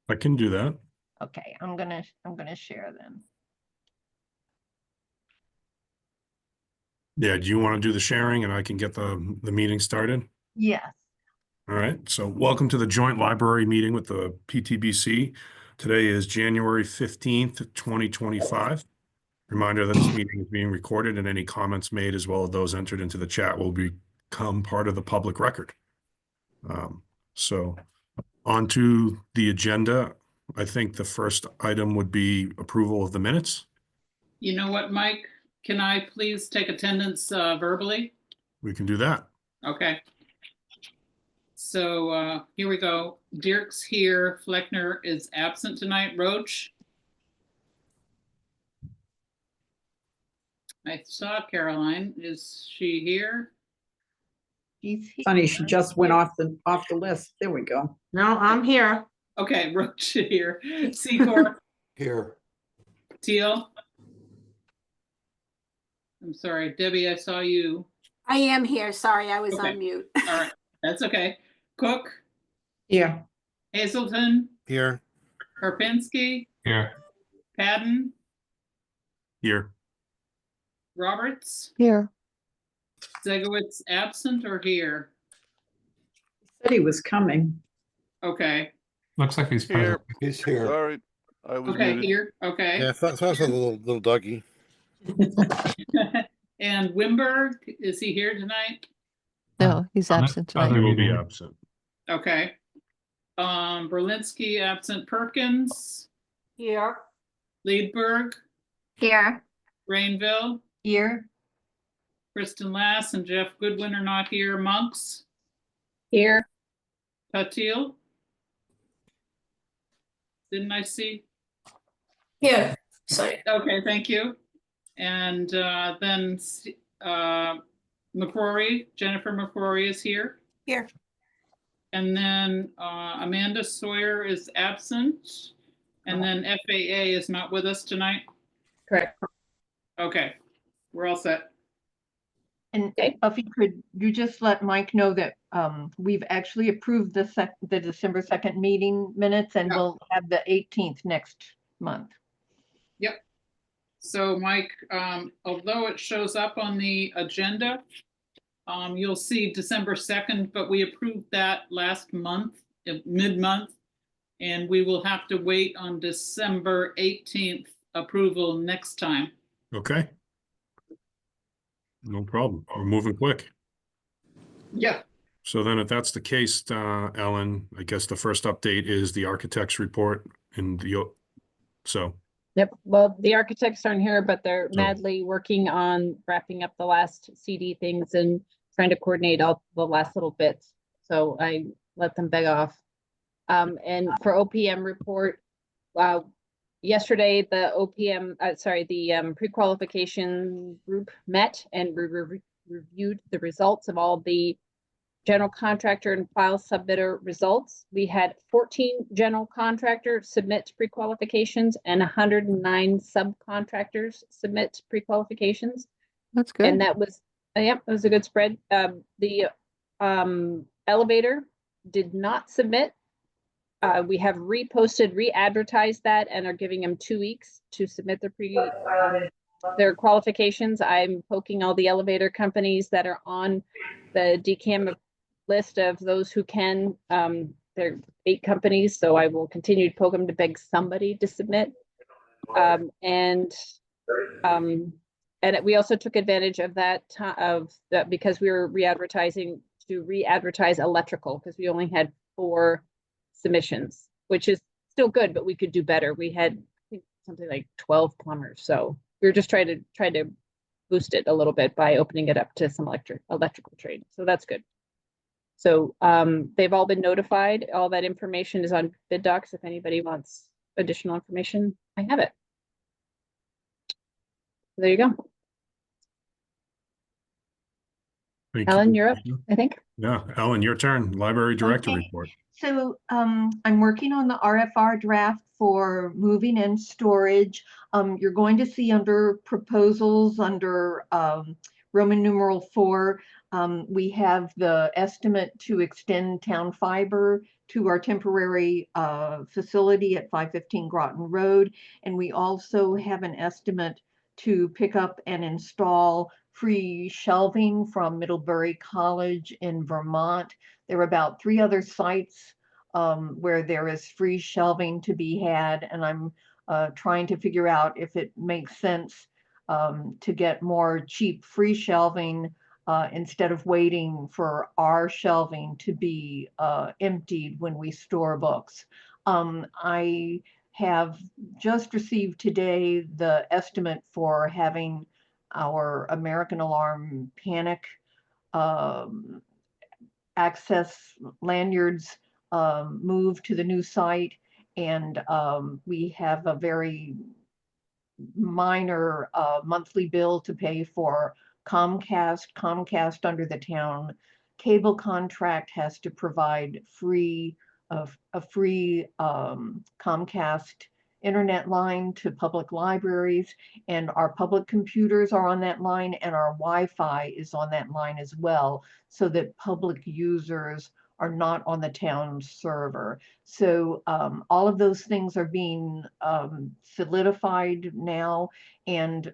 I can do that. Okay, I'm gonna share them. Yeah, do you want to do the sharing and I can get the meeting started? Yes. All right, so welcome to the joint library meeting with the PTBC. Today is January 15th, 2025. Reminder that this meeting is being recorded and any comments made as well as those entered into the chat will become part of the public record. So on to the agenda. I think the first item would be approval of the minutes. You know what, Mike? Can I please take attendance verbally? We can do that. Okay. So here we go. Dirk's here. Fleckner is absent tonight. Roach? I saw Caroline. Is she here? She's here. Funny, she just went off the list. There we go. No, I'm here. Okay, Roach here. Secor? Here. Teal? I'm sorry, Debbie, I saw you. I am here. Sorry, I was Okay. on mute. All right, that's okay. Cook? Yeah. Hazelton? Here. Karpinski? Here. Padden? Here. Roberts? Here. Zegowitz absent or here? Said he was coming. Okay. Looks like he's Here. present. He's here. Sorry, I was Okay, muted. here. Okay. Yeah, I saw the little doggy. And Wimberg, is he here tonight? No, he's On the absent other tonight. He will be meeting. absent. Okay. Berlinski absent. Perkins, Here. Liedberg, Here. Rainville, Here. Kristen Lass and Jeff Goodwin are not here. Monks, Here. Patil. Didn't I see? Here. Sorry. Okay, thank you. And then McCrory, Jennifer McCrory is here. Here. And then Amanda Sawyer is absent. And then FAA is not with us tonight. Correct. Okay, we're all set. And Okay. if you just let Mike know that we've actually approved the December 2nd meeting minutes, and Yeah. we'll have the 18th next month. Yep. So Mike, although it shows up on the agenda, you'll see December 2nd, but we approved that last month, mid-month, and we will have to wait on December 18th approval next time. Okay. No problem. We're moving quick. Yeah. So then if that's the case, Ellen, I guess the first update is the architect's report so. Yep. Well, the architects aren't here, but they're So- madly working on wrapping up the last CD things and trying to coordinate all the last little bits. So I let them beg off. And for OPM report, yesterday the the pre-qualification group met and reviewed the results of all the general contractor and file submitter results. We had 14 general contractors submit pre-qualifications and 109 subcontractors submit pre-qualifications. That's good. And that was, it was a good spread. The elevator did not submit. We have reposted, re-advertised that and are giving them 2 weeks to submit their qualifications. I'm poking all the elevator companies that are on the DCAM list of those who can. There are 8 companies, so I will continue to poke them to beg somebody to submit. And we also took advantage of that because we were re-advertising to re-advertise electrical because we only had 4 submissions, which is still good, but we could do better. We had, I think, something like 12 plumbers, so we were just trying to boost it a little bit by opening it up to some electrical trade. So that's good. So they've all been notified. All that information is on bid docs. If anybody wants additional information, I have it. There you go. Thank Ellen, you. you're up, I think. Yeah, Ellen, your turn. Library director Okay. report. So I'm working on the RFR draft for moving and storage. You're going to see under proposals under Roman numeral 4, we have the estimate to extend town fiber to our temporary facility at 515 Groton Road. And we also have an estimate to pick up and install free shelving from Middlebury College in Vermont. There are about 3 other sites where there is free shelving to be had, and I'm trying to figure out if it makes sense to get more cheap free shelving instead of waiting for our shelving to be emptied when we store books. I have just received today the estimate for having our American Alarm Panic access lanyards moved to the new site, and we have a very minor monthly bill to pay for Comcast. Comcast, under the town cable contract, has to provide a free Comcast internet line to public libraries, and our public computers are on that line, and our Wi-Fi is on that line as well, so that public users are not on the town server. So all of those things are being solidified now, and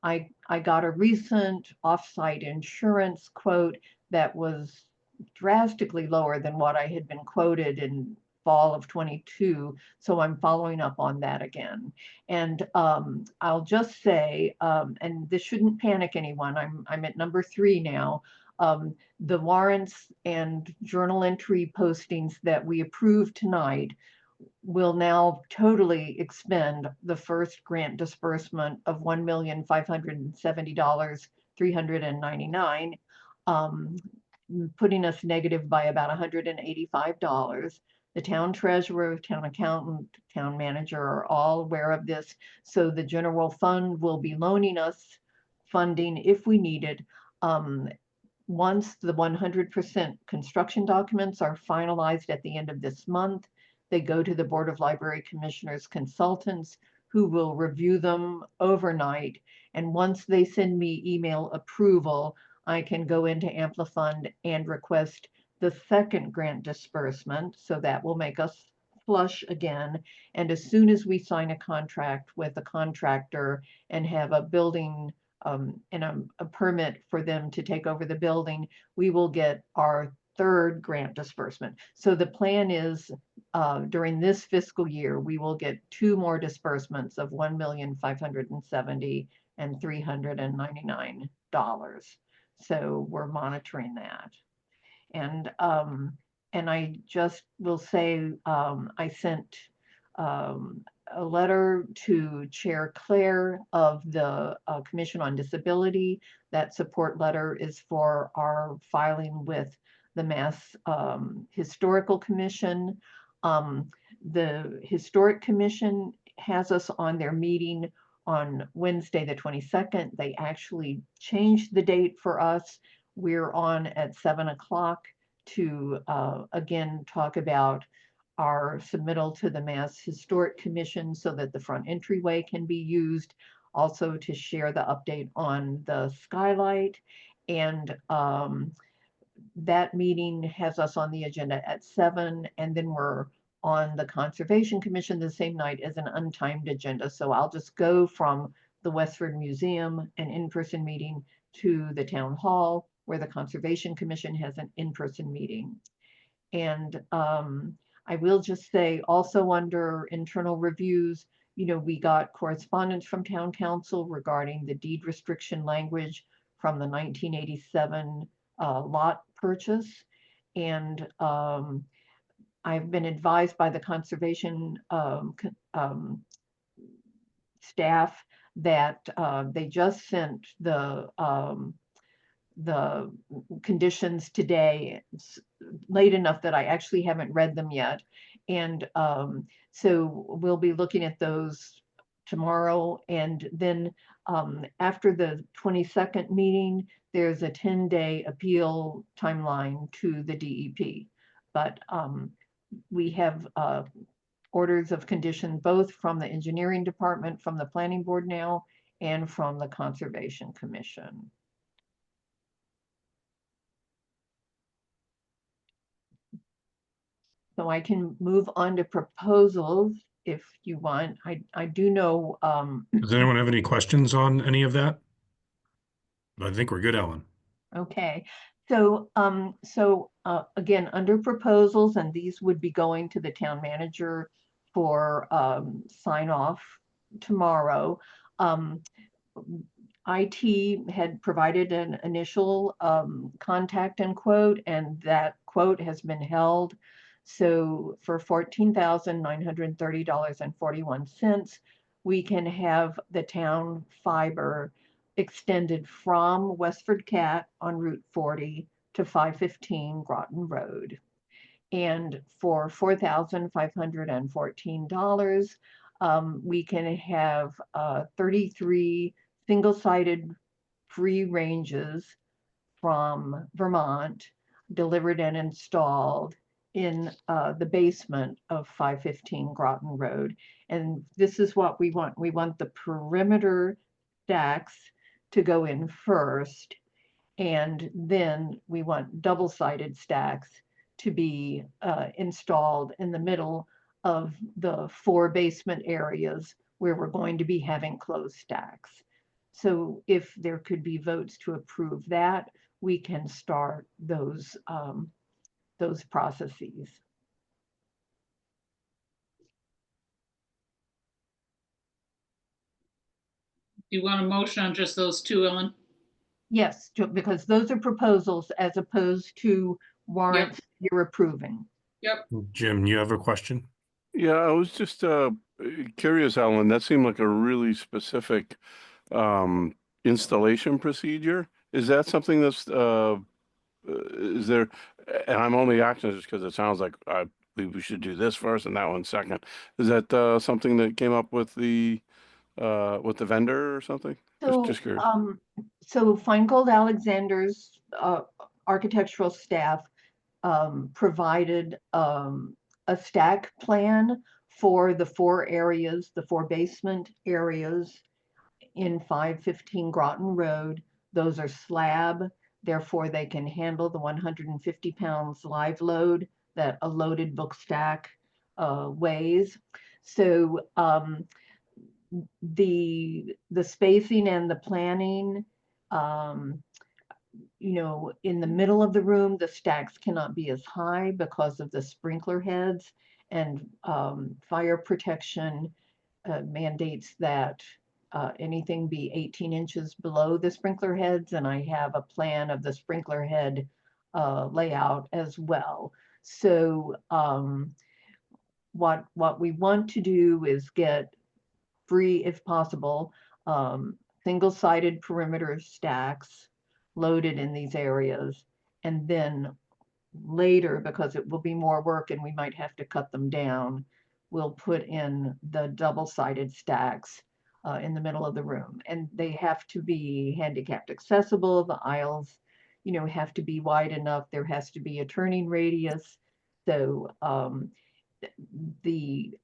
I got a recent offsite insurance quote that was drastically lower than what I had been quoted in fall of 22. So I'm following up on that again. And I'll just say, and this shouldn't panic anyone, I'm at number 3 now. The warrants and journal entry postings that we approved tonight will now totally expend the first grant disbursement of $1,570,399, putting us negative by about $185. The town treasurer, town accountant, town manager are all aware of this. So the general fund will be loaning us funding if we need it. Once the 100% construction documents are finalized at the end of this month, they go to the Board of Library Commissioners consultants, who will review them overnight. And once they send me email approval, I can go into Amplifund and request the second grant disbursement. So that will make us flush again. And as soon as we sign a contract with a contractor and have a building and a permit for them to take over the building, we will get our third grant disbursement. So the plan is during this fiscal year, we will get 2 more disbursements of $1,570,000 and $399. So we're monitoring that. And I just will say, I sent a letter to Chair Claire of the Commission on Disability. That support letter is for our filing with the Mass Historical Commission. The Historic Commission has us on their meeting on Wednesday, the 22nd. They actually changed the date for us. We're on at 7 o'clock to again talk about our submittal to the Mass Historic Commission so that the front entryway can be used, also to share the update on the skylight. And that meeting has us on the agenda at 7, and then we're on the Conservation Commission the same night as an untimed agenda. So I'll just go from the Westford Museum, an in-person meeting, to the Town Hall, where the Conservation Commission has an in-person meeting. And I will just say, also under internal reviews, we got correspondence from Town Council regarding the deed restriction language from the 1987 lot purchase. And I've been advised by the conservation staff that they just sent the conditions today, late enough that I actually haven't read them yet. And so we'll be looking at those tomorrow. And then after the 22nd meeting, there's a 10-day appeal timeline to the DEP. But we have orders of condition both from the engineering department, from the planning board now, and from the Conservation Commission. So I can move on to proposals if you want. I do know, Does anyone have any questions on any of that? I think we're good, Ellen. okay. So, again, under proposals, and these would be going to the town manager for, sign off tomorrow. IT had provided an initial, contact and quote, and that quote has been held. So for $14,930.41, we can have the town fiber extended from WestfordCAT on Route 40 to 515 Groton Road. And for $4,514, we can have 33 single-sided free ranges from Vermont delivered and installed in the basement of 515 Groton Road. And this is what we want. We want the perimeter stacks to go in first, and then we want double-sided stacks to be installed in the middle of the 4 basement areas where we're going to be having closed stacks. So if there could be votes to approve that, we can start those processes. You want a motion on just those two, Ellen? Yes, because those are proposals as opposed to warrants you're approving. Yep. Jim, you have a question? Yeah, I was just curious, Alan. That seemed like a really specific installation procedure. Is that something that's is there? And I'm only asking just because it sounds like we should do this first and that one second. Is that something that came up with the vendor or something? Just curious. So Feingold Alexander's architectural staff provided a stack plan for the 4 areas, the 4 basement areas in 515 Groton Road. Those are slab, therefore they can handle the 150 pounds live load that a loaded book stack weighs. So the spacing and the planning, in the middle of the room, the stacks cannot be as high because of the sprinkler heads, and fire protection mandates that anything be 18 inches below the sprinkler heads, and I have a plan of the sprinkler head layout as well. So what we want to do is get free, if possible, single-sided perimeter stacks loaded in these areas, and then later, because it will be more work and we might have to cut them down, we'll put in the double-sided stacks in the middle of the room. And they have to be handicapped accessible. The aisles, have to be wide enough. There has to be a turning radius. So the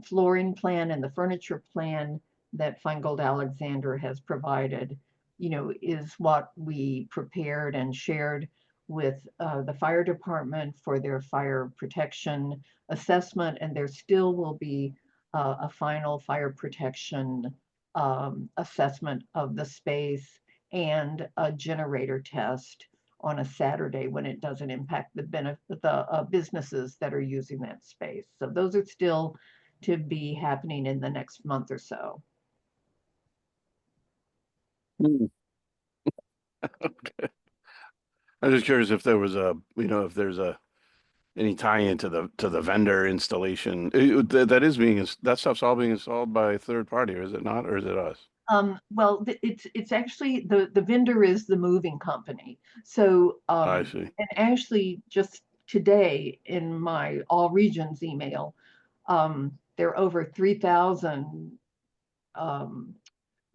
flooring plan and the furniture plan that Feingold Alexander has provided, is what we prepared and shared with the fire department for their fire protection assessment, and there still will be a final fire protection assessment of the space and a generator test on a Saturday when it doesn't impact the businesses that are using that space. So those are still to be happening in the next month or so. Okay. I'm just curious if there was if there's any tie into the vendor installation that stuff's all being installed by a third party, or is it not, or is it us? Well, it's actually the vendor is the moving company. So I see. and actually just today in my all regions email, there are over 3,000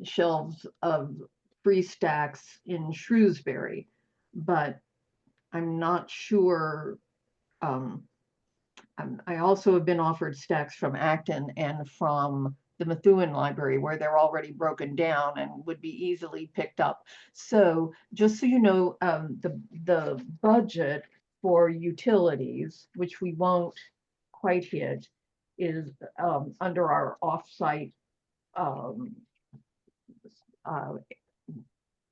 shelves of free stacks in Shrewsbury, but I'm not sure. I also have been offered stacks from Acton and from the Methuen Library, where they're already broken down and would be easily picked up. So just so you know, the budget for utilities, which we won't quite hit, is under our offsite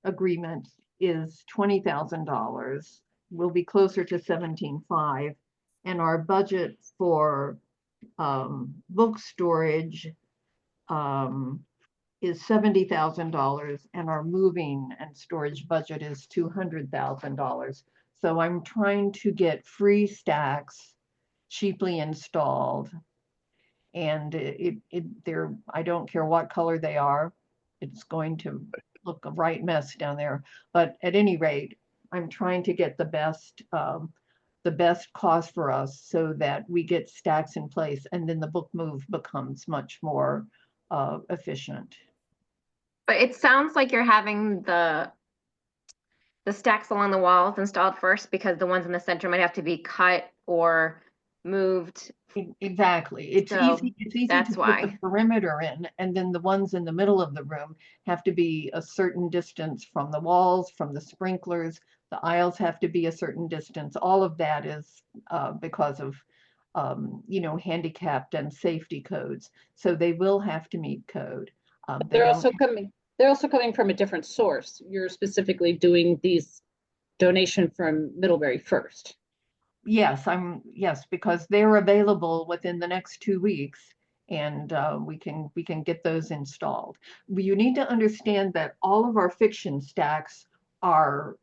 agreement is $20,000. We'll be closer to 17.5, and our budget for book storage is $70,000, and our moving and storage budget is $200,000. So I'm trying to get free stacks cheaply installed. And I don't care what color they are, it's going to look a right mess down there. But at any rate, I'm trying to get the best cost for us so that we get stacks in place, and then the book move becomes much more efficient. But it sounds like you're having the stacks along the walls installed first, because the ones in the center might have to be cut or moved. Exactly. It's So easy that's to put the why. perimeter in, and then the ones in the middle of the room have to be a certain distance from the walls, from the sprinklers. The aisles have to be a certain distance. All of that is because of handicapped and safety codes. So they will have to meet code. They They're don't also coming from a different source. You're specifically doing these donation from Middlebury first. Yes, because they're available within the next 2 weeks, and we can get those installed. You need to understand that all of our fiction stacks are,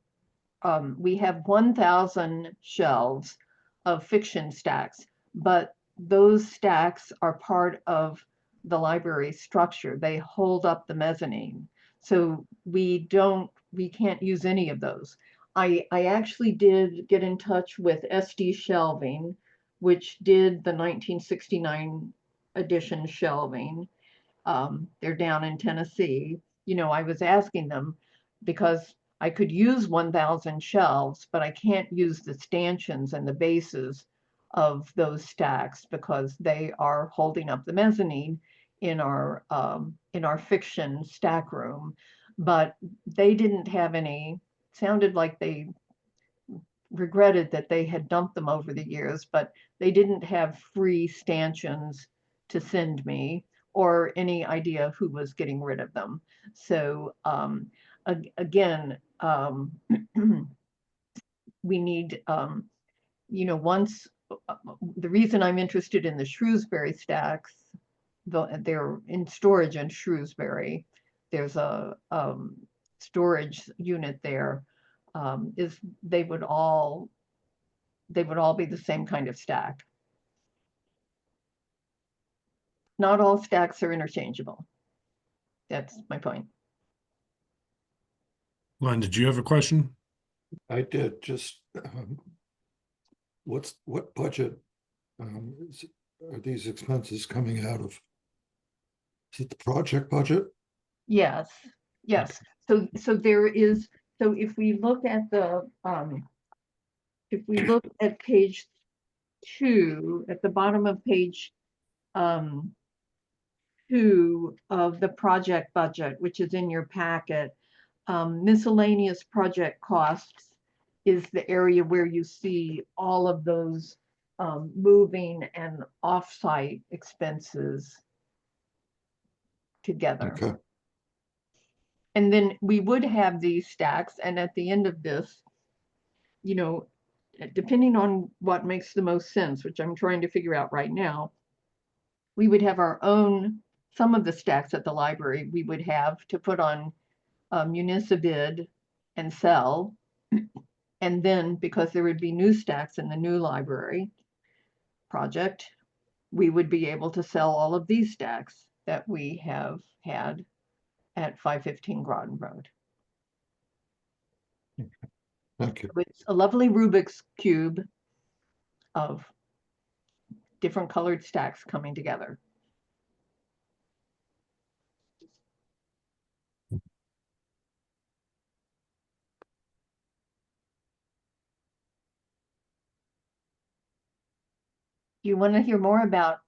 we have 1,000 shelves of fiction stacks, but those stacks are part of the library structure. They hold up the mezzanine. So we can't use any of those. I actually did get in touch with SD Shelving, which did the 1969 edition shelving. They're down in Tennessee. I was asking them because I could use 1,000 shelves, but I can't use the stanchions and the bases of those stacks because they are holding up the mezzanine in our fiction stack room. But they didn't have any. Sounded like they regretted that they had dumped them over the years, but they didn't have free stanchions to send me or any idea who was getting rid of them. So again, we need, once, the reason I'm interested in the Shrewsbury stacks, they're in storage in Shrewsbury. There's a storage unit there. Is they would all be the same kind of stack. Not all stacks are interchangeable. That's my point. Len, did you have a question? I did, just, what budget, are these expenses coming out of? Is it the project budget? Yes, yes. So there is, so if we look at page 2, at the bottom of page 2 of the project budget, which is in your packet, miscellaneous project costs is the area where you see all of those moving and offsite expenses together. Okay, And then we would have these stacks, and at the end of this, depending on what makes the most sense, which I'm trying to figure out right now, we would have our own, some of the stacks at the library we would have to put on municipal and sell. And then, because there would be new stacks in the new library project, we would be able to sell all of these stacks that we have had at 515 Groton Road. thank you. It's a lovely Rubik's Cube of different colored stacks coming together. You want to hear more about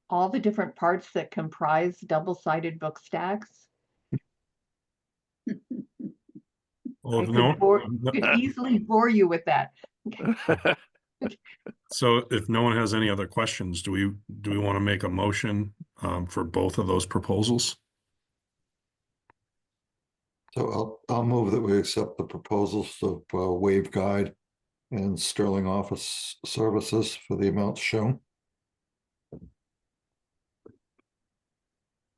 all the different parts that comprise double-sided book stacks? Oh, I no. could easily bore you with that. So if no one has any other questions, do we want to make a motion for both of those proposals? So I'll move that we accept the proposals of Wave Guide and Sterling Office Services for the amounts shown.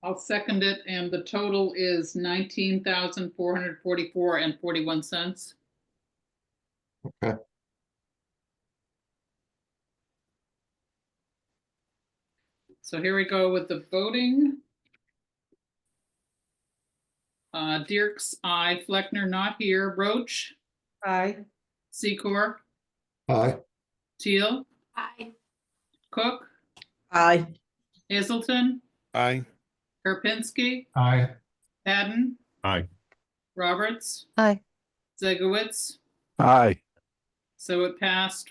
I'll second it, and the total is 19,444 and 41 cents. Okay. So here we go with the voting. Dirks, aye. Fleckner, not here. Roach, Aye. Secor, Aye. Teal, Aye. Cook, Aye. Hazelton, Aye. Karpinski, Aye. Madden, Aye. Roberts, Aye. Zegowitz. Aye. So it passed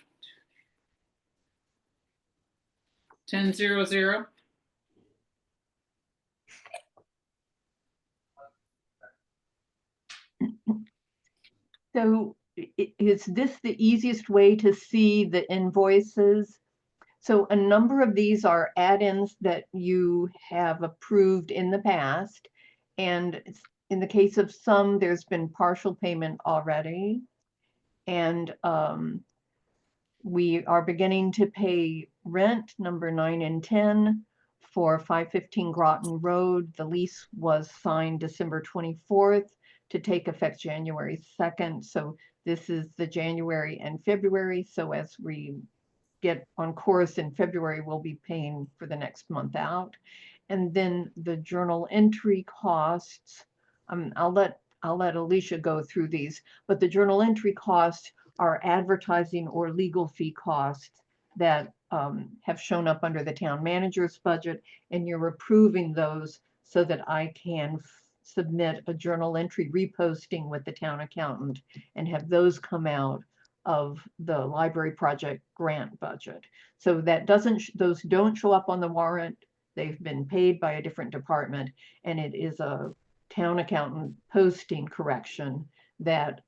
10-0-0. So is this the easiest way to see the invoices? So a number of these are add-ins that you have approved in the past. And in the case of some, there's been partial payment already. And we are beginning to pay rent number 9 and 10 for 515 Groton Road. The lease was signed December 24th to take effect January 2nd. So this is the January and February. So as we get on course in February, we'll be paying for the next month out. And then the journal entry costs, I'll let Alicia go through these, but the journal entry costs are advertising or legal fee costs that have shown up under the town manager's budget, and you're approving those so that I can submit a journal entry reposting with the town accountant and have those come out of the library project grant budget. So that those don't show up on the warrant. They've been paid by a different department, and it is a town accountant posting correction that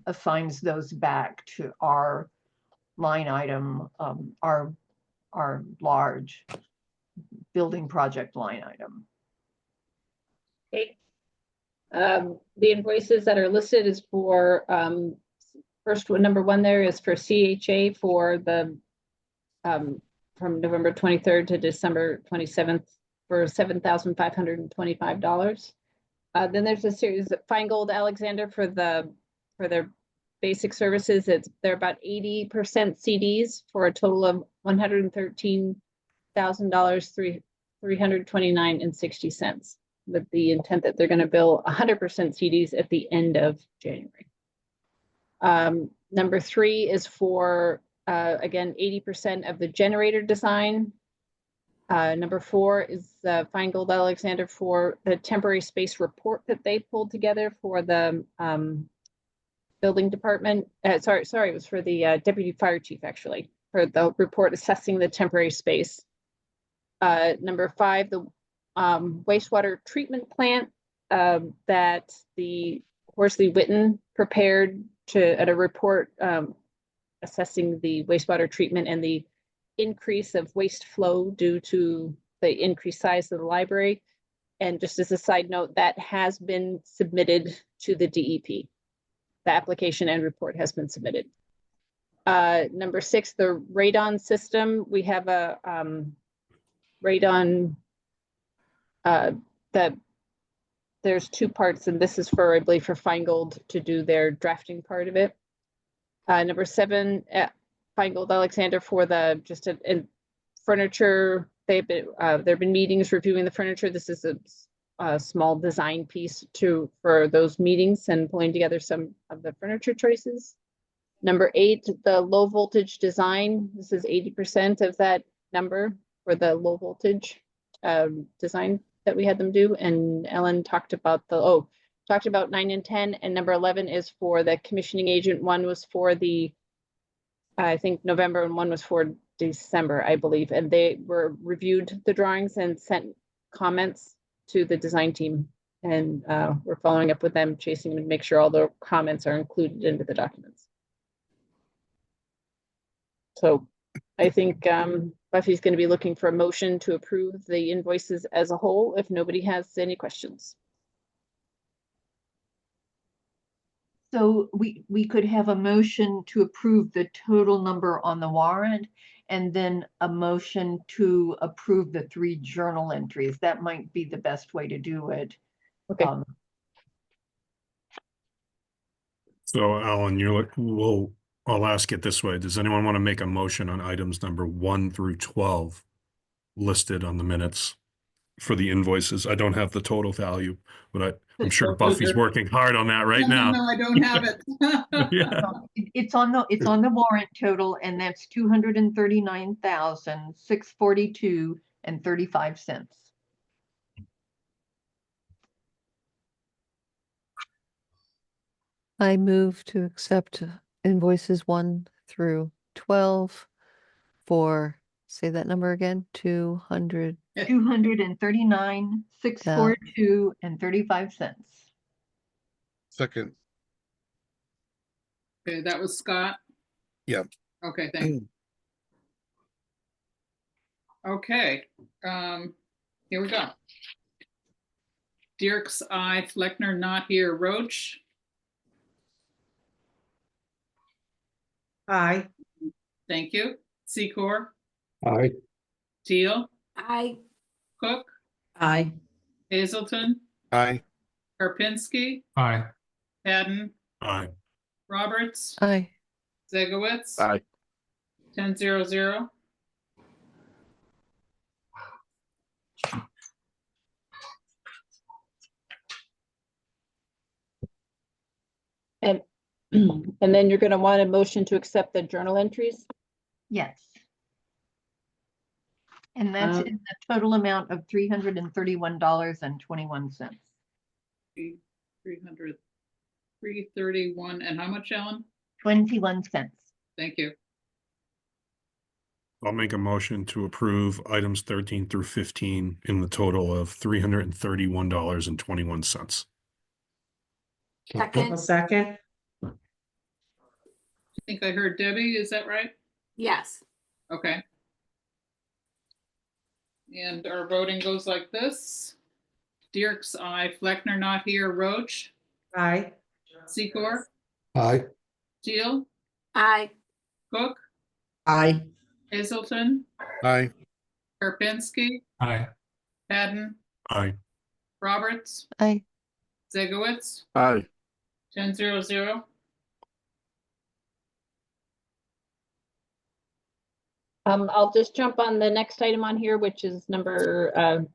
assigns those back to our line item, our large building project line item. Okay. The invoices that are listed is for, first one, number one there is for CHA for the, from November 23rd to December 27th for $7,525. Then there's a series of Feingold Alexander for their basic services. They're about 80% CDs for a total of $113,000, $329.60, with the intent that they're going to bill 100% CDs at the end of January. Number three is for again 80% of the generator design. Number four is Feingold Alexander for the temporary space report that they pulled together for the building department. Sorry, it was for the deputy fire chief, actually, for the report assessing the temporary space. Number five, the wastewater treatment plant that the Horsley Witten prepared at a report assessing the wastewater treatment and the increase of waste flow due to the increased size of the library. And just as a side note, that has been submitted to the DEP. The application and report has been submitted. Number six, the radon system. We have a radon that there's two parts, and this is for, I believe, for Feingold to do their drafting part of it. Number seven, Feingold Alexander for the furniture. They've been there have been meetings reviewing the furniture. This is a small design piece for those meetings and pulling together some of the furniture choices. Number eight, the low voltage design. This is 80% of that number for the low voltage design that we had them do. And Ellen talked about 9 and 10, and number 11 is for the commissioning agent. One was for I think November, and one was for December, I believe. And they reviewed the drawings and sent comments to the design team. And we're following up with them, chasing them to make sure all the comments are included into the documents. So I think Buffy's going to be looking for a motion to approve the invoices as a whole, if nobody has any questions. So we could have a motion to approve the total number on the warrant and then a motion to approve the 3 journal entries. That might be the best way to do it. Okay. So Alan, I'll ask it this way. Does anyone want to make a motion on items number 1 through 12 listed on the minutes for the invoices? I don't have the total value, but I'm sure Go Buffy's figure. working hard on that right No, now. I don't have it. Yeah. It's on the warrant total, and that's 239,642.35. I move to accept invoices 1 through 12 for, say that number again, 200. 239,642.35. Second. Okay, that was Scott. Yep. Okay, thanks. Okay, here we go. Dirk's aye, Fleckner not here, Roach, Aye. thank you. Secor, Aye. Teal, Aye. Cook, Aye. Hazelton, Aye. Karpinski, Aye. Hadden, Aye. Roberts, Aye. Zegowitz. Aye. 10-0-0. And and then you're going to want a motion to accept the journal entries. Yes. And that's in the total amount of $331.21. 300, 331, and how much, Ellen? 21 cents. Thank you. I'll make a motion to approve items 13 through 15 in the total of $331.21. Second. Second. I think I heard Debbie, is that right? Yes. Okay. And our voting goes like this. Dirk's aye, Fleckner not here, Roach, Aye. Secor, Aye. Teal, Aye. Cook, Aye. Hazelton, Aye. Karpinski, Aye. Hadden, Aye. Roberts, Aye. Zegowitz. Aye. 10-0-0. I'll just jump on the next item on here, which is number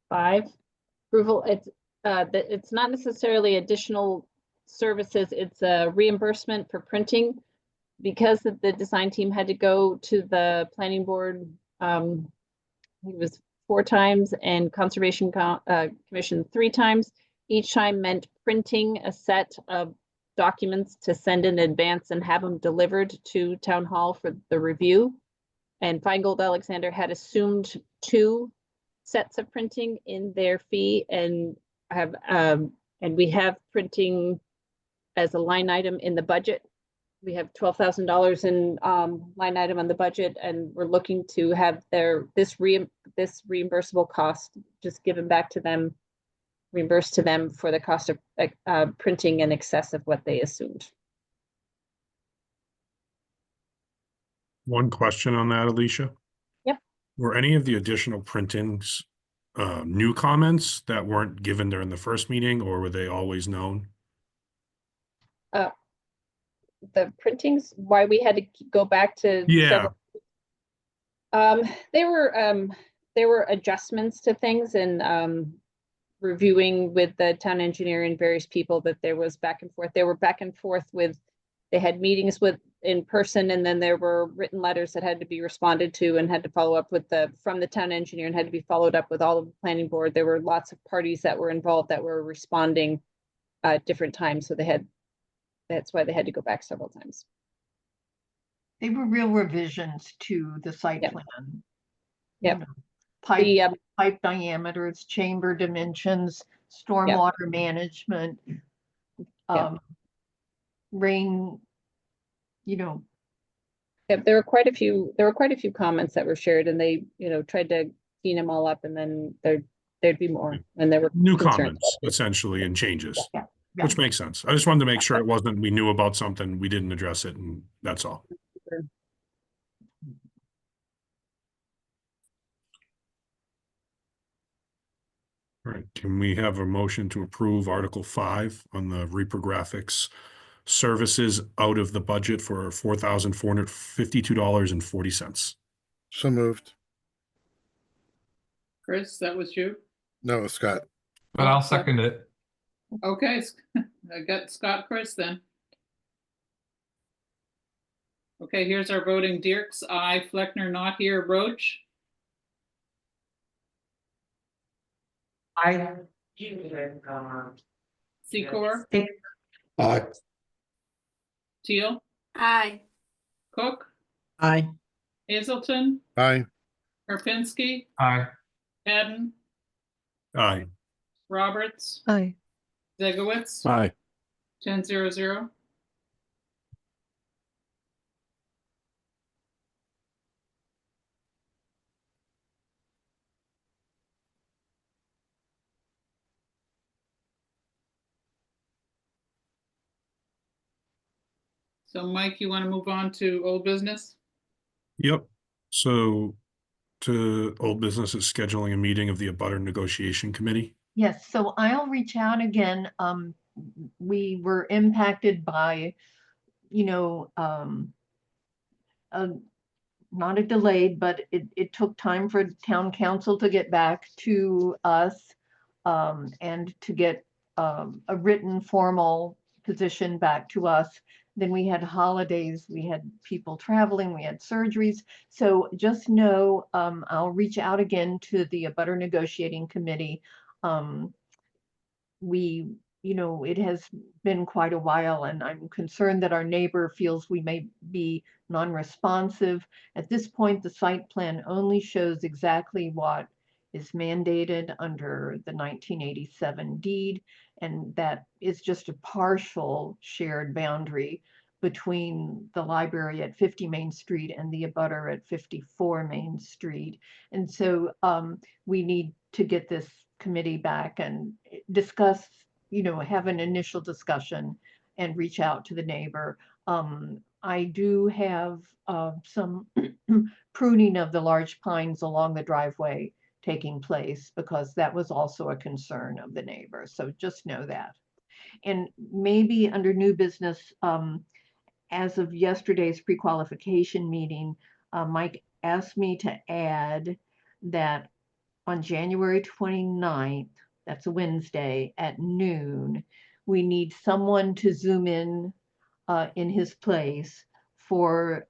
5. Approval. It's not necessarily additional services. It's a reimbursement for printing because the design team had to go to the planning board. It was 4 times and conservation commission 3 times. Each time meant printing a set of documents to send in advance and have them delivered to town hall for the review. And Feingold Alexander had assumed 2 sets of printing in their fee, and we have printing as a line item in the budget. We have $12,000 in line item on the budget, and we're looking to have this reimbursable cost just given back to them, reimbursed to them for the cost of printing in excess of what they assumed. One question on that, Alicia. Yep. Were any of the additional printings new comments that weren't given during the first meeting, or were they always known? The printings, why we had to go back to Yeah. there were adjustments to things, and reviewing with the town engineer and various people that there was back and forth. They were back and forth with, they had meetings with in person, and then there were written letters that had to be responded to and had to follow up with from the town engineer and had to be followed up with all of the planning board. There were lots of parties that were involved that were responding at different times. So that's why they had to go back several times. They were real revisions to the site Yep. plan. Yep. You know, pipe diameters, chamber dimensions, stormwater management, rain, Yeah, there were quite a few comments that were shared and they, tried to clean them all up and then there'd be more and there were New concerns. comments essentially and changes, Yeah, yeah. which makes sense. I just wanted to make sure it wasn't, we knew about something, we didn't address it, and that's all. Sure. All right, can we have a motion to approve Article 5 on the reprographics services out of the budget for $4,452.40? So moved. Chris, that was you? No, Scott. But I'll second it. Okay, I got Scott, Chris then. Okay, here's our voting. Dirks, aye. Fleckner, not here. Roach, I. Secor, Aye. Teal, Aye. Cook, Aye. Hazelton, Aye. Karpinski, Aye. Madden, Aye. Roberts, Aye. Zegowitz, Aye. 10-0-0. So Mike, you want to move on to old business? Yep. So to old business is scheduling a meeting of the abutter negotiation committee. Yes, so I'll reach out again. We were impacted by, not a delayed, but it took time for town council to get back to us and to get a written formal position back to us. Then we had holidays, we had people traveling, we had surgeries. So just know I'll reach out again to the abutter negotiating committee. It has been quite a while, and I'm concerned that our neighbor feels we may be non-responsive. At this point, the site plan only shows exactly what is mandated under the 1987 deed, and that is just a partial shared boundary between the library at 50 Main Street and the abutter at 54 Main Street. And so we need to get this committee back and discuss, have an initial discussion and reach out to the neighbor. I do have some pruning of the large pines along the driveway taking place because that was also a concern of the neighbor. So just know that. And maybe under new business, as of yesterday's pre-qualification meeting, Mike asked me to add that on January 29th, that's a Wednesday at noon, we need someone to Zoom in his place for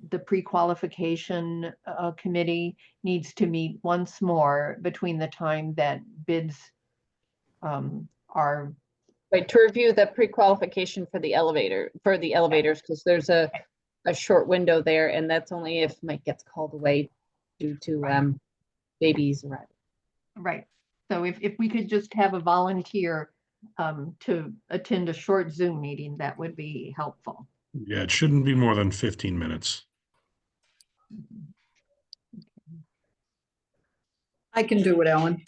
the pre-qualification committee needs to meet once more between the time that bids are. Right, to review the pre-qualification for the elevators, because there's a short window there, and that's only if Mike gets called away due to babies arriving. Right. So if we could just have a volunteer to attend a short Zoom meeting, that would be helpful. Yeah, it shouldn't be more than 15 minutes. I can do it, Ellen.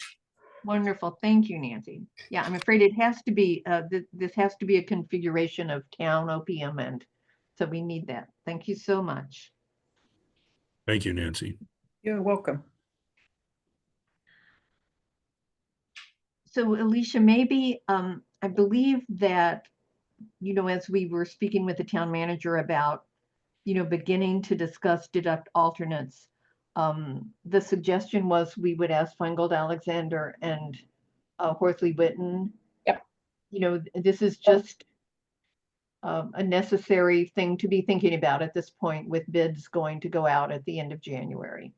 Wonderful. Thank you, Nancy. Yeah, I'm afraid it has to be, this has to be a configuration of town OPM, and so we need that. Thank you so much. Thank you, Nancy. You're welcome. So Alicia, maybe, I believe that, as we were speaking with the town manager about, beginning to discuss deduct alternates, the suggestion was we would ask Feingold Alexander and Horsley Witten. Yep. This is just a necessary thing to be thinking about at this point with bids going to go out at the end of January.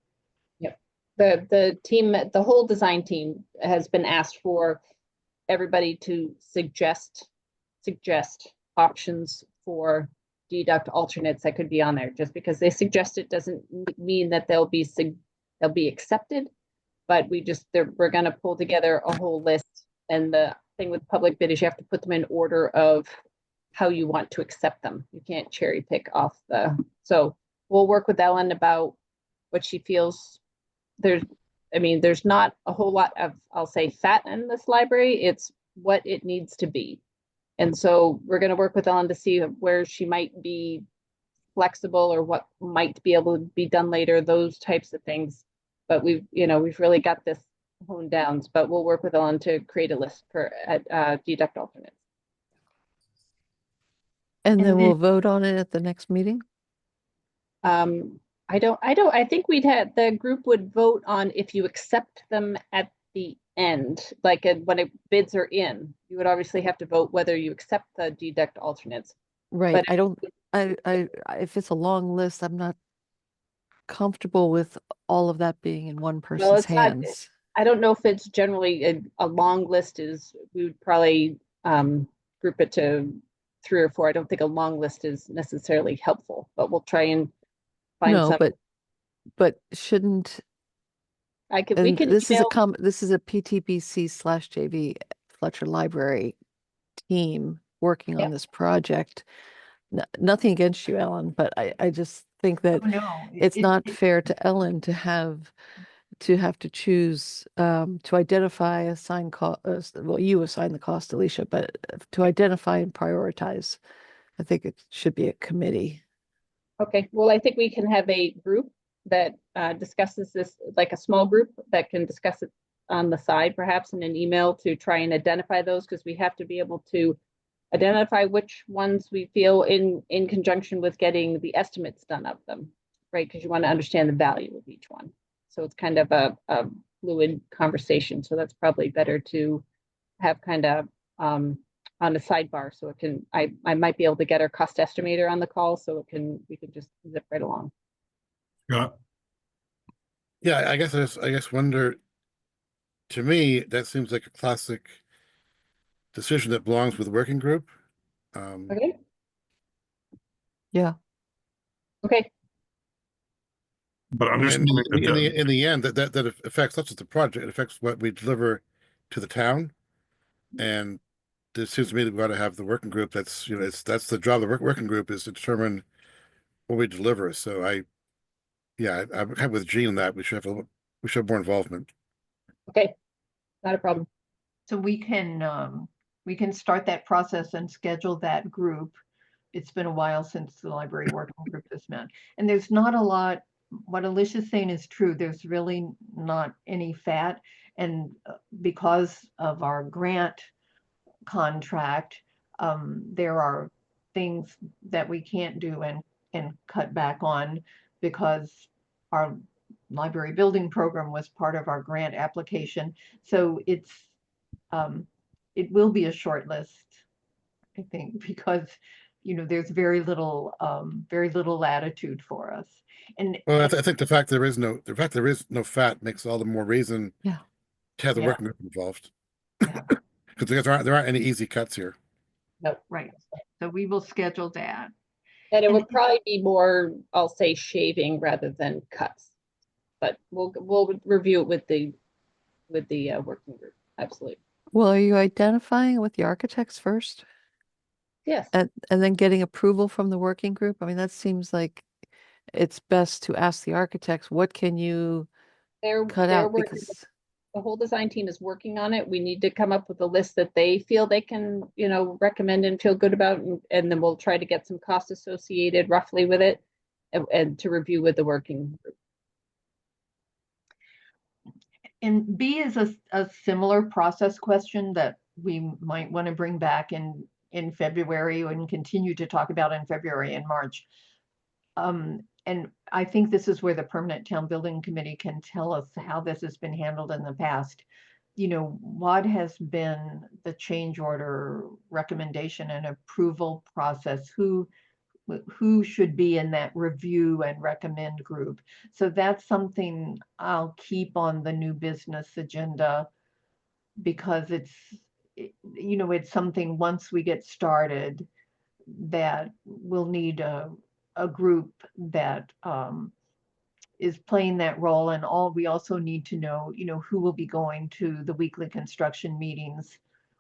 Yep. The team, the whole design team has been asked for everybody to suggest options for deduct alternates that could be on there. Just because they suggest it doesn't mean that they'll be accepted, but we're going to pull together a whole list. And the thing with public bid is you have to put them in order of how you want to accept them. You can't cherry pick off so we'll work with Ellen about what she feels. There's not a whole lot of, I'll say, fat in this library. It's what it needs to be. And so we're going to work with Ellen to see where she might be flexible or what might be able to be done later, those types of things. But we've really got this honed down, but we'll work with Ellen to create a list for deduct alternates. And then then- we'll vote on it at the next meeting? I think the group would vote on if you accept them at the end, like when bids are in, you would obviously have to vote whether you accept the deduct alternates. Right. But If it's a long list, I'm not comfortable with all of that being in one Well, person's it's not- hands. I don't know if it's generally a long list we would probably group it to 3 or 4. I don't think a long list is necessarily helpful, but we'll try and find No, some. but shouldn't, we and can this is email. this is a PTBC/JV Fletcher Library team working on Yep. this project. Nothing against you, Ellen, but I just think that Oh, no, it's not fair to Ellen to have to choose to identify, assign cost. Well, you assign the cost, Alicia, but to identify and prioritize, I think it should be a committee. Okay, well, I think we can have a group that discusses this, like a small group that can discuss it on the side, perhaps in an email, to try and identify those, because we have to be able to identify which ones we feel in conjunction with getting the estimates done of them, right? Because you want to understand the value of each one. So it's kind of a fluid conversation. So that's probably better to have kind of on the sidebar, so it can, I might be able to get our cost estimator on the call, so we can just zip right along. Scott? Yeah, I guess wonder, to me, that seems like a classic decision that belongs with the working group. Okay. Yeah. Okay. But I'm just In wondering in the end, that affects not just the project, it affects what we deliver to the town. And it seems to me that we ought to have the working group. That's that's the job of the working group, is to determine what we deliver. So I'm kind of with Gene on that. We should have more involvement. Okay, not a problem. So we can start that process and schedule that group. It's been a while since the library working group has met. And there's not a lot, what Alicia's saying is true. There's really not any fat. And because of our grant contract, there are things that we can't do and cut back on, because our library building program was part of our grant application. So it will be a short list, I think, because there's very little latitude for us. And Well, I think the fact there is no fat makes all the more reason Yeah. to have the Yeah. working group involved. Yeah. Because there aren't any easy cuts here. No. Right. So we will schedule that. And it And- would probably be more, I'll say, shaving rather than cuts. But we'll review it with the working group. Absolutely. Well, are you identifying with the architects first Yes. and then getting approval from the working group? I mean, that seems like it's best to ask the architects, what can you They're cut they're out? working, Because the whole design team is working on it. We need to come up with a list that they feel they can, recommend and feel good about, and then we'll try to get some costs associated roughly with it, and to review with the working group. And B is a similar process question that we might want to bring back in February and continue to talk about in February and March. And I think this is where the Permanent Town Building Committee can tell us how this has been handled in the past. What has been the change order recommendation and approval process? Who should be in that review and recommend group? So that's something I'll keep on the new business agenda, because it's something, once we get started, that we'll need a group that is playing that role. And we also need to know, who will be going to the weekly construction meetings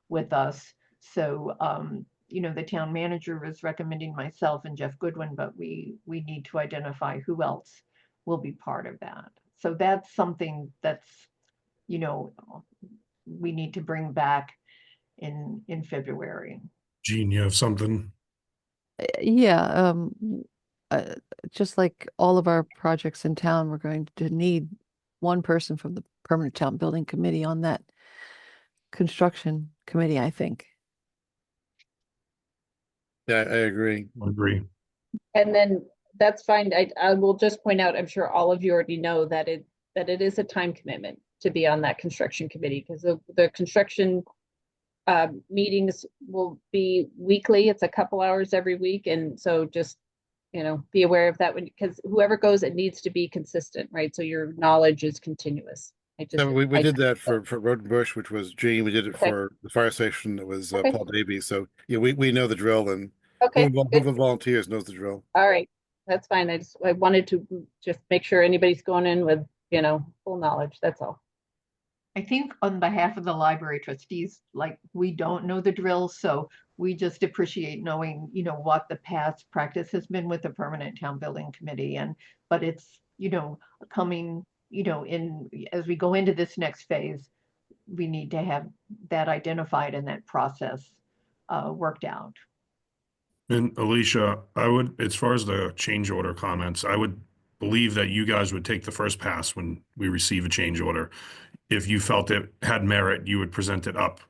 with us. So the town manager is recommending myself and Jeff Goodwin, but we need to identify who else will be part of that. So that's something that's, we need to bring back in February. Gene, you have something? Yeah, uh, just like all of our projects in town, we're going to need one person from the Permanent Town Building Committee on that construction committee, I think. Yeah, I agree. I agree. And then that's fine. I will just point out, I'm sure all of you already know that it is a time commitment to be on that construction committee, because the construction meetings will be weekly. It's a couple hours every week. And so just, be aware of that, because whoever goes, it needs to be consistent, right? So your knowledge is continuous. So we did that for Road and Bush, which was Gene. We did it Okay. for the fire station. It was Okay. Paul Davies. So yeah, we know the drill, and Okay, who volunteers knows the drill. all right, that's fine. I wanted to just make sure anybody's going in with, full knowledge. That's all. I think on behalf of the library trustees, like, we don't know the drill, so we just appreciate knowing, what the past practice has been with the Permanent Town Building Committee. But it's, coming, as we go into this next phase, we need to have that identified and that process worked out. And Alicia, I would, as far as the change order comments, I would believe that you guys would take the first pass when we receive a change order. If you felt it had merit, you would present it up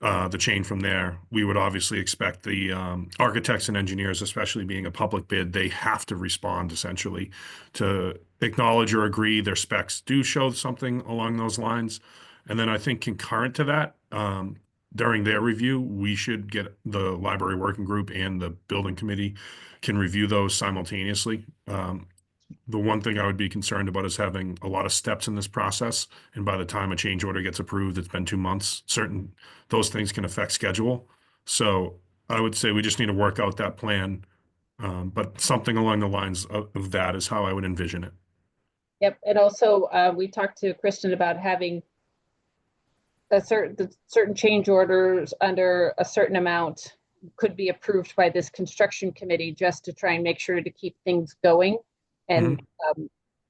the chain from there. We would obviously expect the architects and engineers, especially being a public bid, they have to respond essentially to acknowledge or agree their specs do show something along those lines. And then I think concurrent to that, during their review, we should get the library working group and the building committee can review those simultaneously. The one thing I would be concerned about is having a lot of steps in this process. And by the time a change order gets approved, it's been 2 months. Those things can affect schedule. So I would say we just need to work out that plan. But something along the lines of that is how I would envision it. Yep, and also we talked to Kristen about having certain change orders under a certain amount could be approved by this construction committee, just to try and make sure to keep things going. And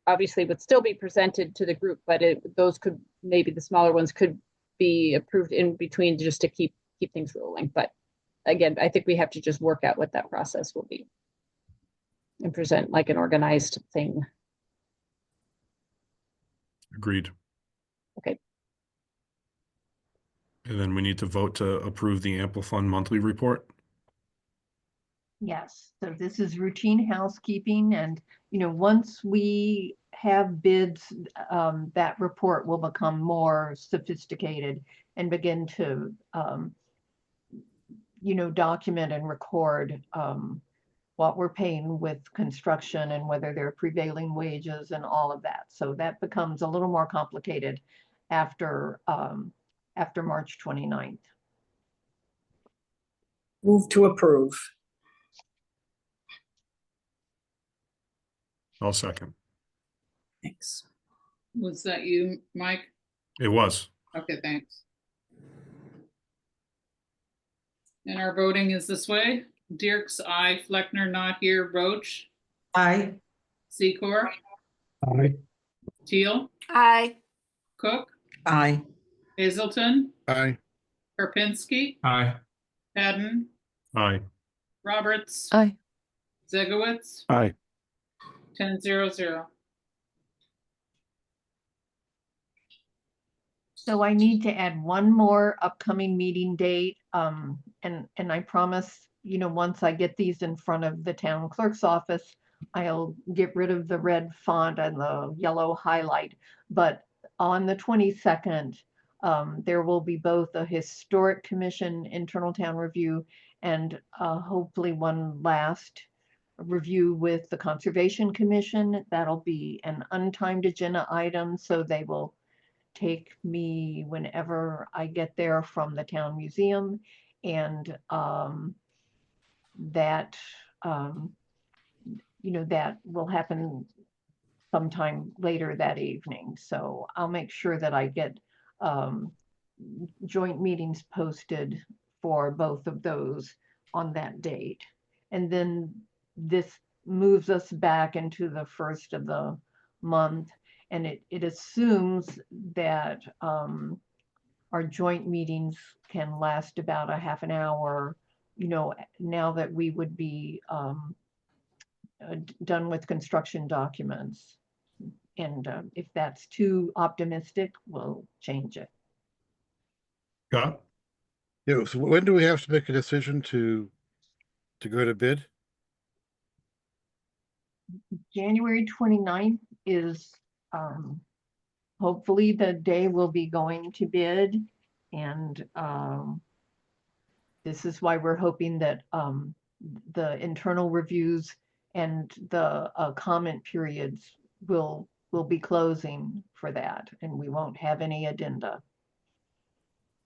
obviously would still be presented to the group, but those could, maybe the smaller ones could be approved in between just to keep things rolling. But again, I think we have to just work out what that process will be and present like an organized thing. Agreed. Okay. And then we need to vote to approve the Ample Fund monthly report. Yes, so this is routine housekeeping, and once we have bids, that report will become more sophisticated and begin to document and record what we're paying with construction and whether they're prevailing wages and all of that. So that becomes a little more complicated after March 29th. Move to approve. I'll second. Thanks. Was that you, Mike? It was. Okay, thanks. And our voting is this way. Dirks, aye. Fleckner, not here. Roach, Aye. Secor, Aye. Teal, Aye. Cook, Aye. Hazelton, Aye. Karpinski, Aye. Haddon, Aye. Roberts, Aye. Zegowitz, Aye. 10-0-0. So I need to add one more upcoming meeting date. And I promise, once I get these in front of the town clerk's office, I'll get rid of the red font and the yellow highlight. But on the 22nd, there will be both a historic commission internal town review and hopefully one last review with the Conservation Commission. That'll be an untimed agenda item, so they will take me whenever I get there from the town museum, and that that will happen sometime later that evening. So I'll make sure that I get joint meetings posted for both of those on that date. And then this moves us back into the first of the month. And it assumes that our joint meetings can last about a half an hour, now that we would be done with construction documents. And if that's too optimistic, we'll change it. Scott? Yeah, so when do we have to make a decision to go to bid? January 29th is hopefully the day we'll be going to bid. And this is why we're hoping that the internal reviews and the comment periods will be closing for that, and we won't have any addenda.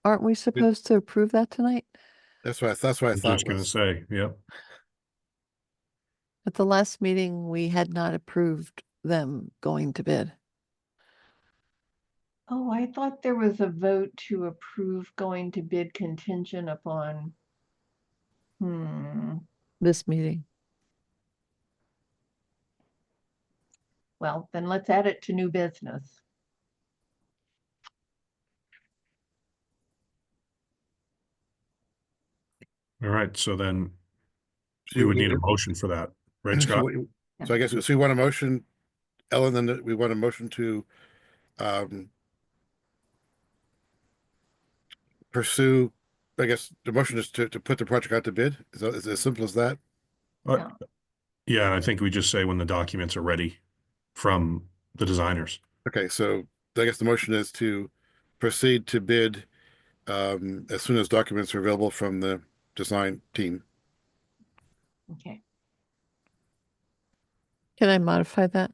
Aren't we supposed to approve that tonight? That's what I I thought was just going to was. say, yep. At the last meeting, we had not approved them going to bid. Oh, I thought there was a vote to approve going to bid contingent upon. This meeting. Well, then let's add it to new business. All right, so then So we would need a motion for that, right, So, Scott? so I guess, so we want a motion, Ellen, then we want a motion to pursue, I guess the motion is to put the project out to bid. Is it as simple as that? Uh, Yeah, I think we just say when the documents are ready from the designers. Okay, so I guess the motion is to proceed to bid as soon as documents are available from the design team. Okay. Can I modify that?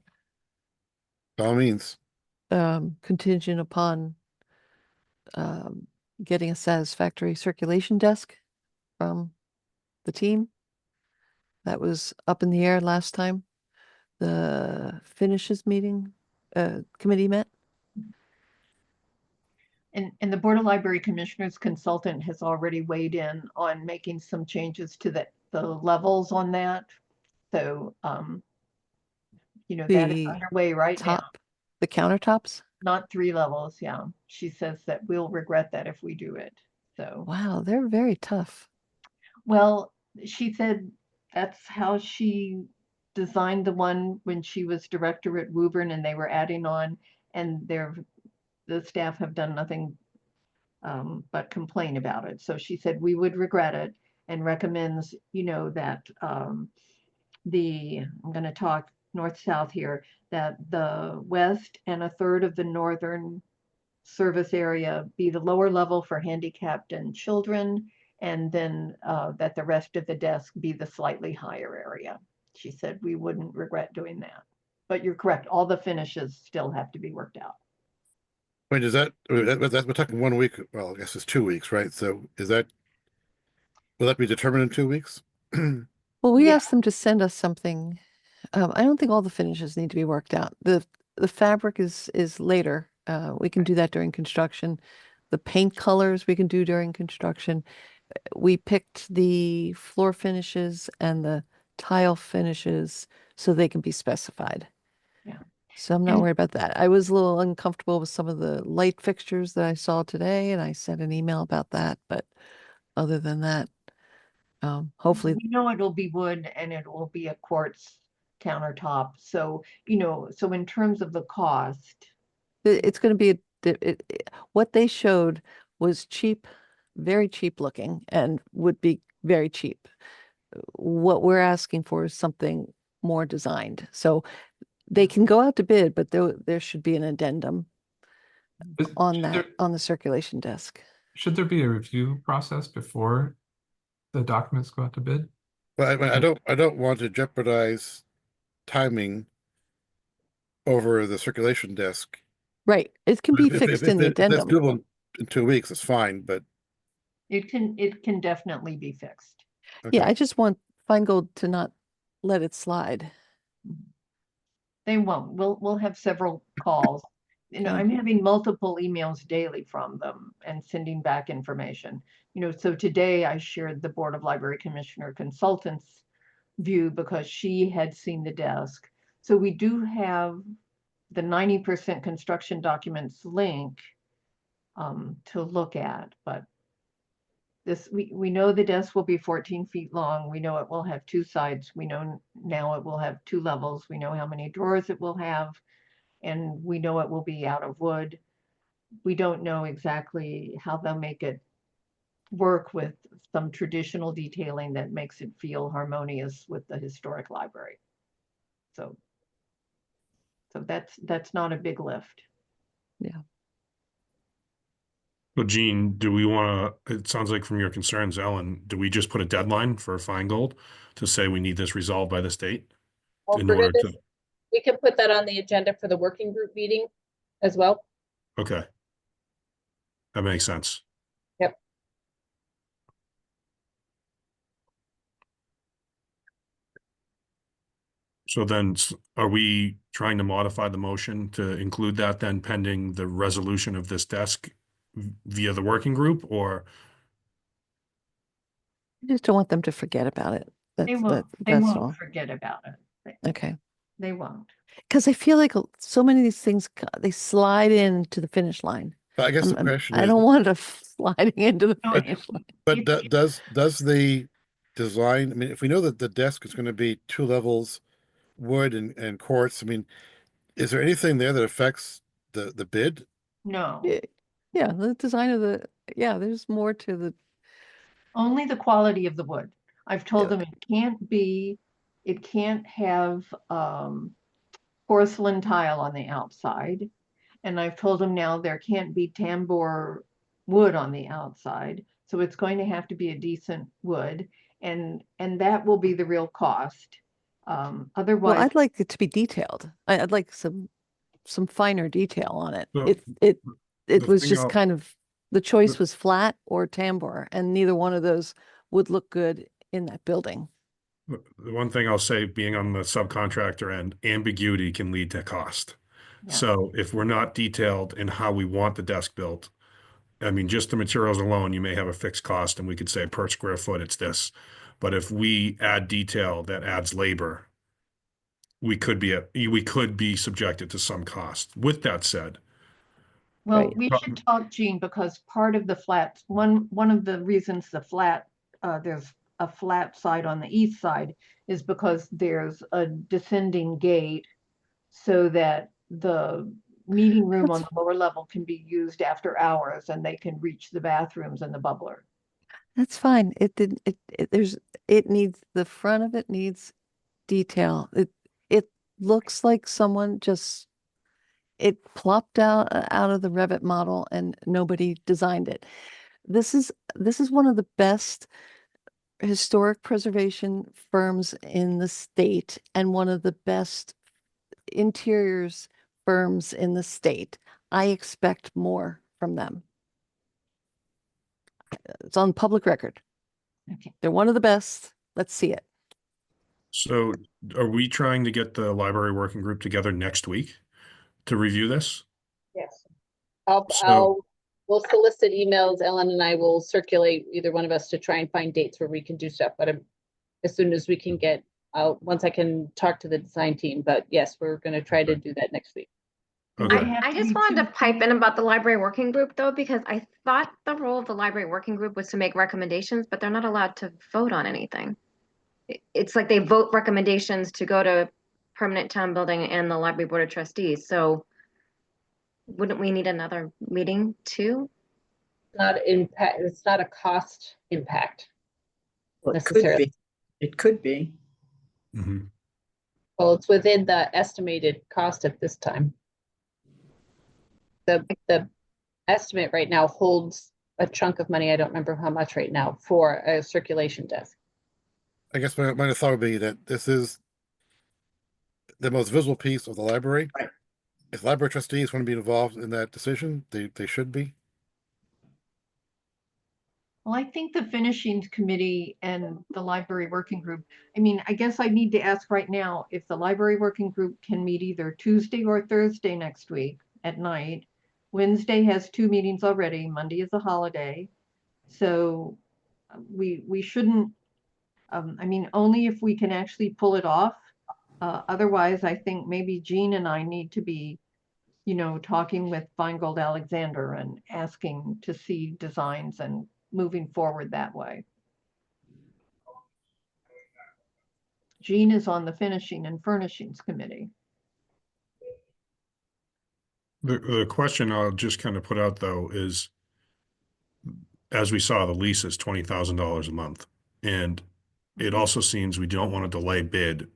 By all means. Contingent upon getting a satisfactory circulation desk from the team. That was up in the air last time. The finishes meeting committee met. And the Board of Library Commissioners consultant has already weighed in on making some changes to the levels on that. So, that is The underway right now. The countertops. Not 3 levels, yeah. She says that we'll regret that if we do it. So, Wow, they're very tough. well, she said that's how she designed the one when she was director at Woburn, and they were adding on, and the staff have done nothing but complain about it. So she said we would regret it, and recommends, that I'm going to talk north-south here, that the west and a third of the northern service area be the lower level for handicapped and children, and then that the rest of the desk be the slightly higher area. She said we wouldn't regret doing that. But you're correct, all the finishes still have to be worked out. Wait, is that, we're talking 1 week, well, I guess it's 2 weeks, right? So will that be determined in 2 weeks? Well, we Yeah. asked them to send us something. I don't think all the finishes need to be worked out. The fabric is later. We can do that during construction. The paint colors we can do during construction. We picked the floor finishes and the tile finishes so they can be specified. Yeah. So I'm not worried about that. I was a little uncomfortable with some of the light fixtures that I saw today, and I sent an email about that. But other than that, hopefully, It'll be wood and it will be a quartz countertop. So, so in terms of the cost, it's going to be what they showed was cheap, very cheap looking, and would be very cheap. What we're asking for is something more designed. So they can go out to bid, but there should be an addendum on the circulation desk. Should there be a review process before the documents go out to bid? Well, I don't want to jeopardize timing over the circulation desk. Right. It can be If fixed in the if that's addendum. doable in 2 weeks, it's fine, but. it can definitely be fixed. Yeah, Okay. I just want Feingold to not let it slide. They won't. We'll have several calls, You know, Okay. I'm having multiple emails daily from them and sending back information. You know, so today I shared the Board of Library Commissioner Consultants view because she had seen the desk. So we do have the 90% construction documents link to look at, but this, we know the desk will be 14 feet long. We know it will have two sides. We know now it will have two levels. We know how many drawers it will have, and we know it will be out of wood. We don't know exactly how they'll make it work with some traditional detailing that makes it feel harmonious with the historic library. So that's not a big lift. So Gene, do we want to, it sounds like from your concerns, Ellen, do we just put a deadline for Feingold to say we need this resolved by this date? Well, In for order goodness, to, we can put that on the agenda for the working group meeting as well. okay. That makes sense. Yep. So then are we trying to modify the motion to include that then pending the resolution of this desk via the working group, or? I just don't want them to forget about it. They That's won't, they that's won't all. forget about it. Okay. They won't. Because I feel like so many of these things, they slide into the finish line. But I guess the question I is, don't want it sliding into the No, finish line. but does the design, I mean, if we know that the desk is going to be two levels, wood and quartz, I mean, is there anything there that affects the bid? No, Yeah, the design of there's more to the, only the quality of the wood. I've told them it can't have porcelain tile on the outside. And I've told them now there can't be tambour wood on the outside. So it's going to have to be a decent wood, and that will be the real cost. well, Otherwise, I'd like it to be detailed. I'd like some finer detail on it. So, It the was thing just I'll- kind of, the choice the- was flat or tambour, and neither one of those would look good in that building. The one thing I'll say, being on the subcontractor end, ambiguity can lead to cost. yeah. So if we're not detailed in how we want the desk built, I mean, just the materials alone, you may have a fixed cost and we could say per square foot, it's this. But if we add detail that adds labor, we could be subjected to some cost. With that said, Well, Right. we should talk, Gene, because part of the flat, one of the reasons there's a flat side on the east side is because there's a descending gate so that the meeting room on the lower level can be used after hours and they can reach the bathrooms and the bubbler. That's fine. It needs, the front of it needs detail. It looks like someone just, it plopped out of the Revit model and nobody designed it. This is one of the best historic preservation firms in the state and one of the best interiors firms in the state. I expect more from them. It's on public record. Okay. They're one of the best. Let's see it. so are we trying to get the library working group together next week to review this? Yes. So- We'll solicit emails. Ellen and I will circulate, either one of us, to try and find dates where we can do stuff, but as soon as we can get out, once I can talk to the design team, but yes, we're gonna try to do that next week. Okay. I just wanted to pipe in about the library working group though, because I thought the role of the library working group was to make recommendations, but they're not allowed to vote on anything. It's like they vote recommendations to go to permanent town building and the library board of trustees, so wouldn't we need another meeting too? It's not a cost impact. Well, it could Necessarily. be. It could be. Mhm. Well, it's within the estimated cost at this time. The estimate right now holds a chunk of money, I don't remember how much right now, for a circulation desk. I guess my thought would be that this is the most visible piece of the library. Right. If library trustees want to be involved in that decision, they should be. Well, I think the finishings committee and the library working group, I mean, I guess I need to ask right now if the library working group can meet either Tuesday or Thursday next week, at night. Wednesday has 2 meetings already. Monday is a holiday. So we shouldn't, I mean, only if we can actually pull it off. Otherwise, I think maybe Jean and I need to be, talking with Feingold Alexander and asking to see designs and moving forward that way. Jean is on the finishing and furnishings committee. The question I'll just kind of put out though is, as we saw, the lease is $20,000 a month. And it also seems we don't want to delay bid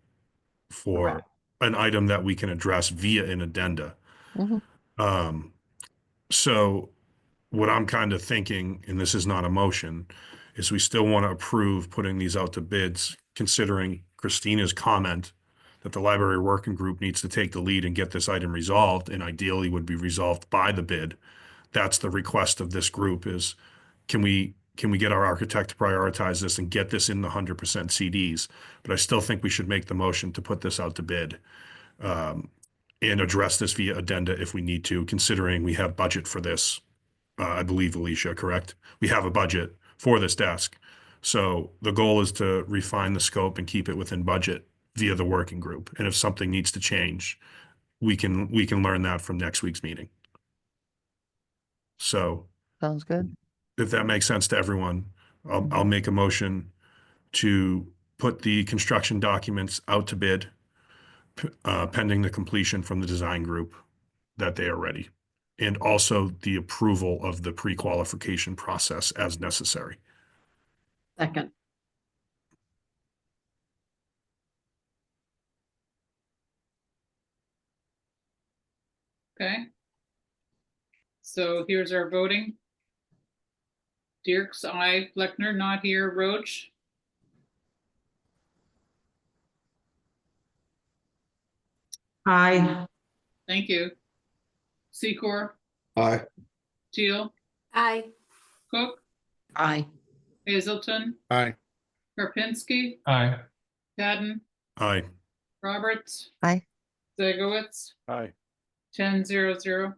for Correct. an item that we can address via an addenda. Mhm. So what I'm kind of thinking, and this is not a motion, is we still want to approve putting these out to bids, considering Christina's comment that the library working group needs to take the lead and get this item resolved, and ideally would be resolved by the bid. That's the request of this group is, can we get our architect to prioritize this and get this in the 100% CDs? But I still think we should make the motion to put this out to bid, and address this via addenda if we need to, considering we have budget for this. I believe, Alicia, correct? We have a budget for this desk. So the goal is to refine the scope and keep it within budget via the working group. And if something needs to change, we can learn that from next week's meeting. So Sounds good. if that makes sense to everyone, I'll make a motion to put the construction documents out to bid, pending the completion from the design group that they are ready, and also the approval of the pre-qualification process as necessary. Second. Okay. So here's our voting. Dirks, aye. Fleckner, not here. Roach, Aye. thank you. Secor, Aye. Teal, Aye. Cook, Aye. Hazelton, Aye. Karpinski, Aye. Cadden, Aye. Roberts. Aye. Zegowitz, Aye. 10-0-0.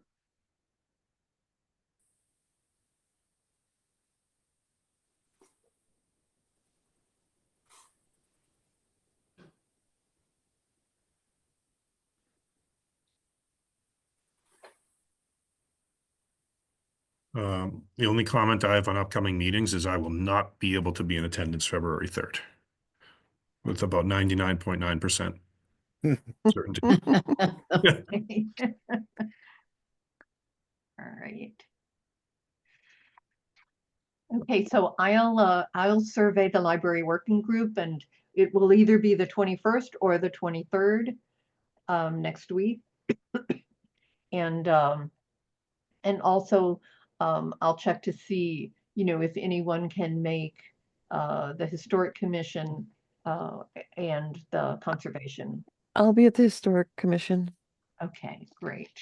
The only comment I have on upcoming meetings is I will not be able to be in attendance February 3rd. With about 99.9% certainty. All right. Okay, so I'll survey the library working group, and it will either be the 21st or the 23rd next week. And also I'll check to see, if anyone can make the Historic Commission and the Conservation. I'll be at the Historic Commission, Okay, great.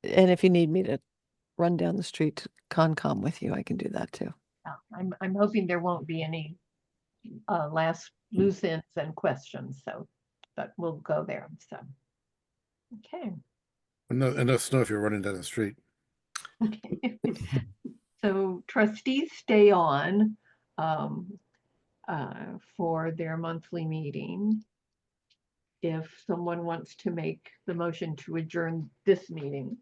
and if you need me to run down the street to Concom with you, I can do that too. Yeah, I'm hoping there won't be any last loose ends and questions, but we'll go there, so. Okay. And no snow if you're running down the street. Okay. So trustees stay on for their monthly meeting. If someone wants to make the motion to adjourn this meeting.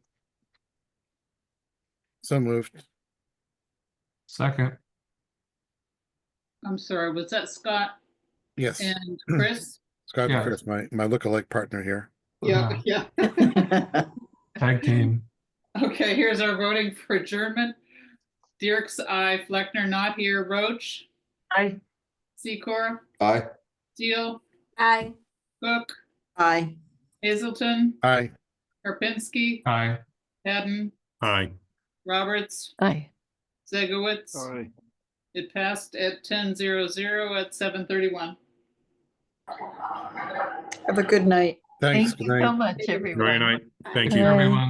So moved. Second. I'm sorry, was that Scott Yes. and Chris? Scott Yeah. and Chris, my lookalike partner here. Yeah, yeah. Tag team. Okay, here's our voting for adjournment. Dirks, aye. Fleckner, not here. Roach, Aye. Secor, Aye. Teal, Aye. Cook, Aye. Hazelton, Aye. Karpinski, Aye. Hadden, Aye. Roberts, Aye. Zegowitz. Aye. It passed at 10-0-0 at 7:31. Have a good night. Thanks. Thank Good you night. so much, everyone. Good night. Thank you. Aye. Everyone.